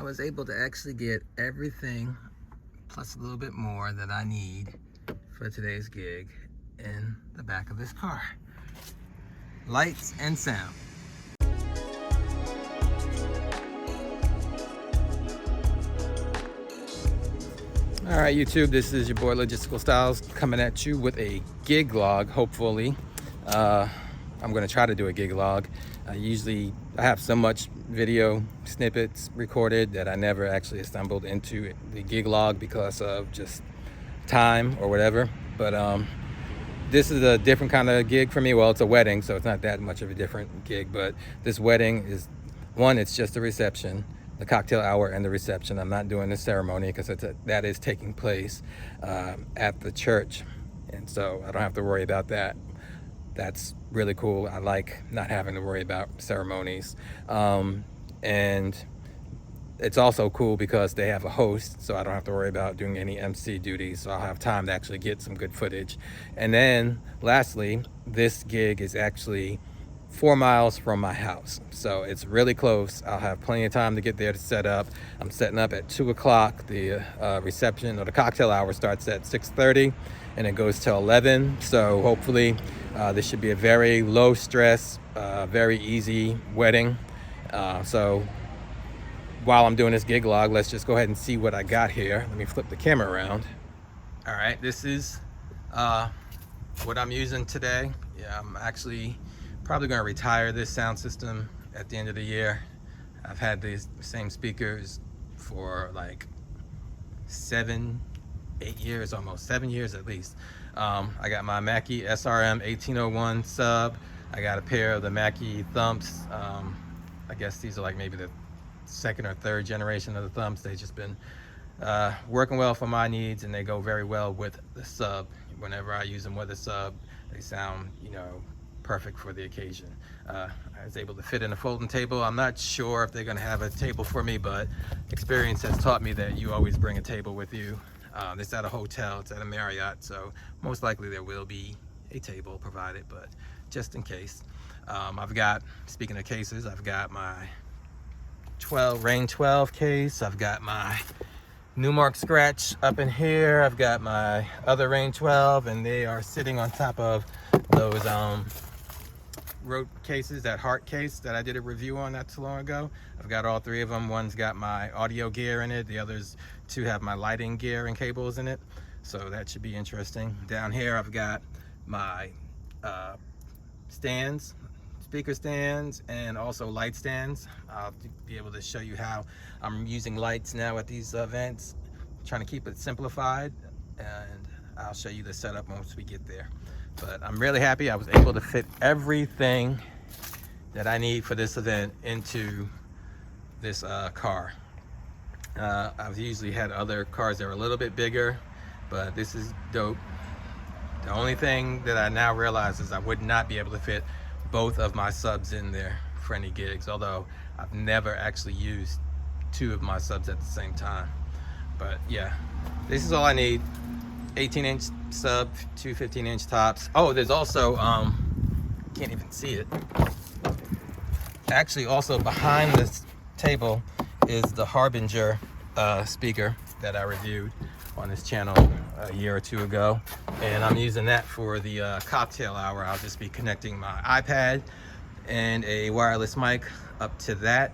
was able to actually get everything plus a little bit more that I need for today's gig in the back of this car. Lights and sound. All right, YouTube, this is your boy Logisticalstyles coming at you with a gig log, hopefully. I'm gonna try to do a gig log. I have so much video snippets recorded that I never actually assembled into the gig log because of just time or whatever. But this is a different kind of gig for me. Well, it's a wedding, so it's not that much of a different gig, but this wedding is, one, it's just a reception, the cocktail hour and the reception. I'm not doing the ceremony because that is taking place at the church, and so I don't have to worry about that. That's really cool. I like not having to worry about ceremonies. And it's also cool because they have a host, so I don't have to worry about doing any MC duties, so I'll have time to actually get some good footage. And then lastly, this gig is actually 4 miles from my house, so it's really close. I'll have plenty of time to get there to set up. I'm setting up at 2 o'clock. The reception or the cocktail hour starts at 6:30 and it goes till 11, so hopefully this should be a very low stress, very easy wedding. So while I'm doing this gig log, let's just go ahead and see what I got here. Let me flip the camera around. All right, this is what I'm using today. Yeah, I'm actually probably gonna retire this sound system at the end of the year. I've had these same speakers for like 7, 8 years, almost 7 years at least. I got my Mackie SRM 1801 sub. I got a pair of the Mackie Thumps. I guess these are like maybe the 2nd or 3rd generation of the Thumps. They've just been working well for my needs, and they go very well with the sub. Whenever I use them with a sub, they sound, perfect for the occasion. I was able to fit in a folding table. I'm not sure if they're gonna have a table for me, but experience has taught me that you always bring a table with you. It's at a hotel, it's at a Marriott, so most likely there will be a table provided, but just in case. I've got, speaking of cases, I've got my Rain 12 case. I've got my Newmark Scratch up in here. I've got my other Rain 12, and they are sitting on top of those Rode cases, that Heart case that I did a review on not too long ago. I've got all 3 of them. One's got my audio gear in it. The others 2 have my lighting gear and cables in it. So that should be interesting. Down here, I've got my stands, speaker stands, and also light stands. I'll be able to show you how I'm using lights now at these events. I'm trying to keep it simplified, and I'll show you the setup once we get there. But I'm really happy I was able to fit everything that I need for this event into this car. I've usually had other cars that are a little bit bigger, but this is dope. The only thing that I now realize is I would not be able to fit both of my subs in there for any gigs, although I've never actually used 2 of my subs at the same time. But yeah, this is all I need. 18-inch sub, 2 15-inch tops. Oh, there's also, can't even see it. Actually, also behind this table is the Harbinger speaker that I reviewed on this channel a year or 2 ago. And I'm using that for the cocktail hour. I'll just be connecting my iPad and a wireless mic up to that.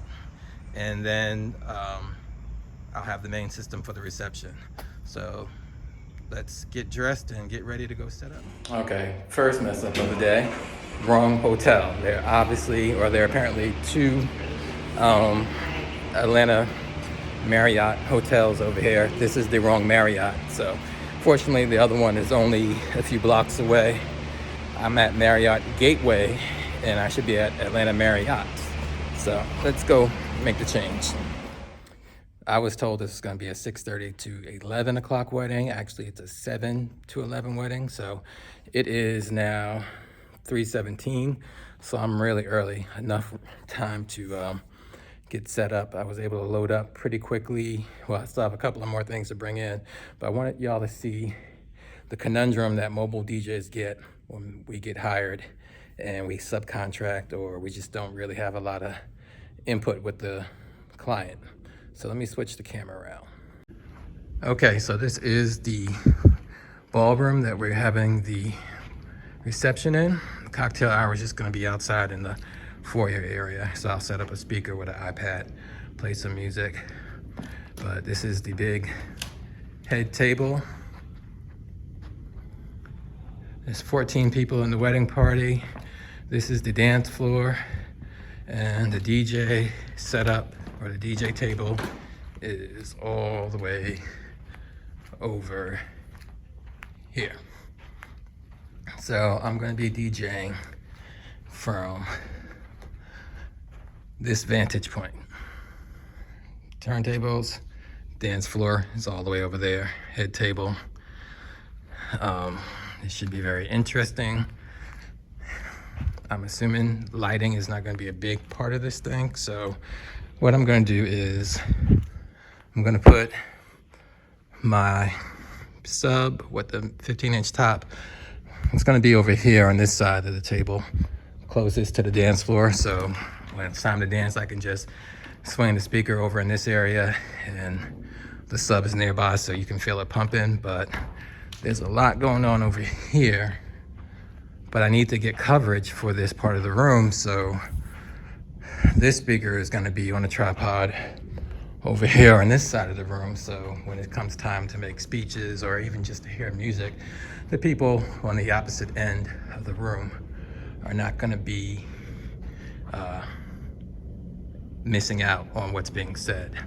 And then I'll have the main system for the reception. So let's get dressed and get ready to go set up. Okay, first mess up of the day. Wrong hotel. There are apparently 2 Atlanta Marriott hotels over here. This is the wrong Marriott. So fortunately, the other one is only a few blocks away. I'm at Marriott Gateway, and I should be at Atlanta Marriott. So let's go make the change. I was told this is going to be a 6:30 to 11 o'clock wedding. Actually, it's a 7 to 11 wedding. So it is now 3:17. So I'm really early, enough time to get set up. I was able to load up pretty quickly. Well, I still have a couple of more things to bring in, but I wanted y'all to see the conundrum that mobile DJs get when we get hired and we subcontract, or we just don't really have a lot of input with the client. So let me switch the camera around. Okay, so this is the ballroom that we're having the reception in. The cocktail hour is just going to be outside in the foyer area. So I'll set up a speaker with an iPad, play some music. But this is the big head table. There's 14 people in the wedding party. This is the dance floor, and the DJ setup, or the DJ table, is all the way over here. So I'm going to be DJing from this vantage point. Turntables, dance floor is all the way over there, head table. This should be very interesting. I'm assuming lighting is not going to be a big part of this thing. So what I'm going to do is I'm going to put my sub with the 15-inch top. It's going to be over here on this side of the table, closest to the dance floor. So when it's time to dance, I can just swing the speaker over in this area, and the sub is nearby so you can feel it pumping. But there's a lot going on over here, but I need to get coverage for this part of the room. So this speaker is going to be on a tripod over here on this side of the room. So when it comes time to make speeches or even just to hear music, the people on the opposite end of the room are not going to be missing out on what's being said.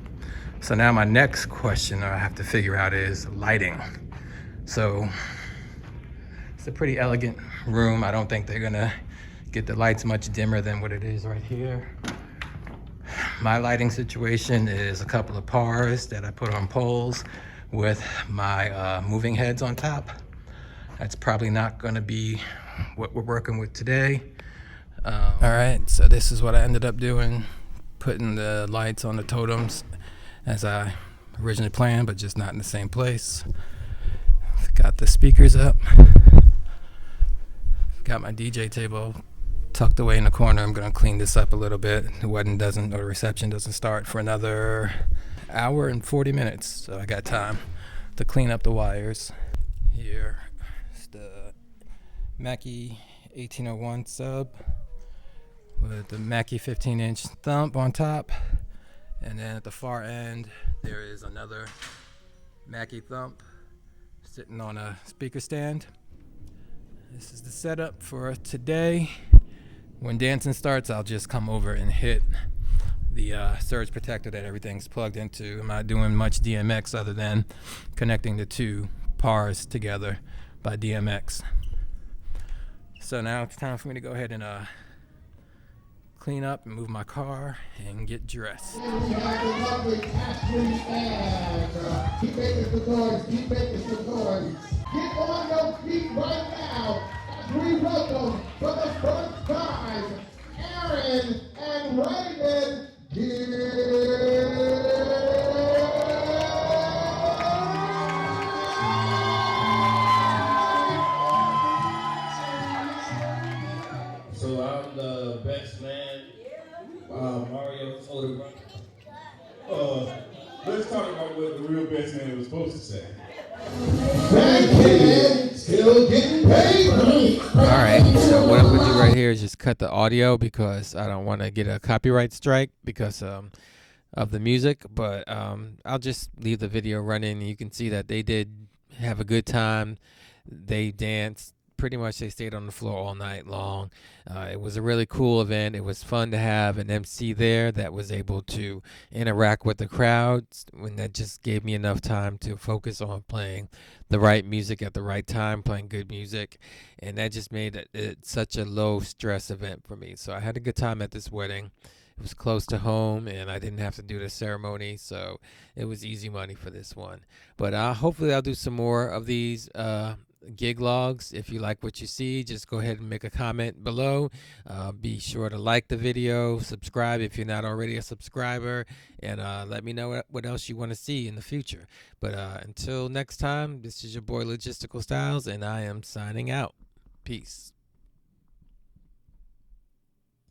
So now my next question I have to figure out is lighting. So it's a pretty elegant room. I don't think they're gonna get the lights much dimmer than what it is right here. My lighting situation is a couple of pars that I put on poles with my moving heads on top. That's probably not gonna be what we're working with today. All right, so this is what I ended up doing, putting the lights on the totems as I originally planned, but just not in the same place. Got the speakers up. Got my DJ table tucked away in the corner. I'm gonna clean this up a little bit. The wedding doesn't, or the reception doesn't start for another hour and 40 minutes. So I got time to clean up the wires. Here is the Mackie 1801 sub with the Mackie 15-inch thump on top. And then at the far end, there is another Mackie thump sitting on a speaker stand. This is the setup for today. When dancing starts, I'll just come over and hit the surge protector that everything's plugged into. I'm not doing much DMX other than connecting the two pars together by DMX. So now it's time for me to go ahead and clean up and move my car and get dressed. Keep making the noise. Keep making the noise. Get on your feet right now as we welcome for the first time Aaron and Raymond So I'm the best man. Mario's older brother. Let's talk about what the real best man was supposed to say. still getting paid. Alright, so what I'm going to do right here is just cut the audio because I don't want to get a copyright strike because of the music. But I'll just leave the video running. You can see that they did have a good time. They danced. Pretty much they stayed on the floor all night long. It was a really cool event. It was fun to have an MC there that was able to interact with the crowd, when that just gave me enough time to focus on playing the right music at the right time, playing good music, and that just made it such a low stress event for me. So I had a good time at this wedding. It was close to home, and I didn't have to do the ceremony, so it was easy money for this one. But hopefully I'll do some more of these gig logs. If you like what you see, just go ahead and make a comment below. Be sure to like the video, subscribe if you're not already a subscriber, and let me know what else you want to see in the future. But until next time, this is your boy Logistical Styles, and I am signing out. Peace.